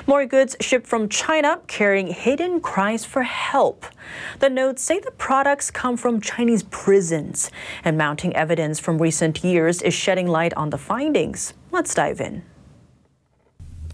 More goods shipped from China carrying hidden cries for help. The notes say the products come from Chinese prisons, and mounting evidence from recent years is shedding light on the findings. Let's dive in.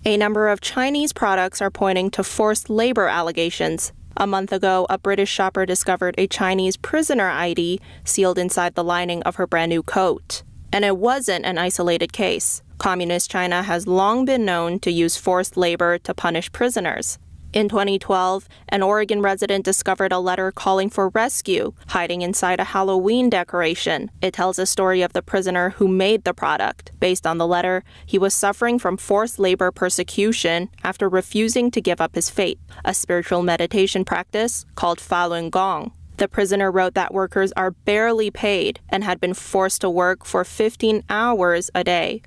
A number of Chinese products are pointing to forced labor allegations. A month ago, a British shopper discovered a Chinese prisoner ID sealed inside the lining of her brand new coat. And it wasn't an isolated case. Communist China has long been known to use forced labor to punish prisoners. In 2012, an Oregon resident discovered a letter calling for rescue, hiding inside a Halloween decoration. It tells a story of the prisoner who made the product. Based on the letter, he was suffering from forced labor persecution after refusing to give up his faith, a spiritual meditation practice called Falun Gong. The prisoner wrote that workers are barely paid and had been forced to work for 15 hours a day,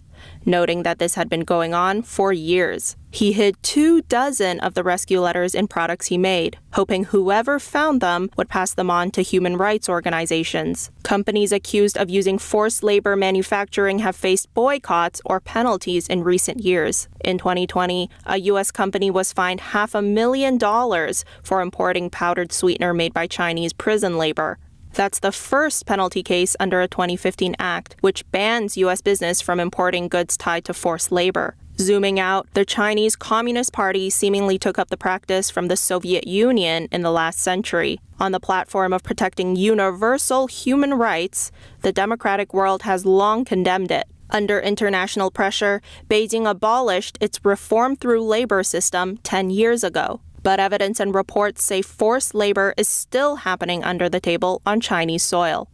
noting that this had been going on for years. He hid 24 of the rescue letters in products he made, hoping whoever found them would pass them on to human rights organizations. Companies accused of using forced labor manufacturing have faced boycotts or penalties in recent years. In 2020, a U.S. company was fined $500,000 for importing powdered sweetener made by Chinese prison labor. That's the first penalty case under a 2015 act, which bans U.S. business from importing goods tied to forced labor. Zooming out, the Chinese Communist Party seemingly took up the practice from the Soviet Union in the last century. On the platform of protecting universal human rights, the democratic world has long condemned it. Under international pressure, Beijing abolished its reform through labor system 10 years ago. But evidence and reports say forced labor is still happening under the table on Chinese soil.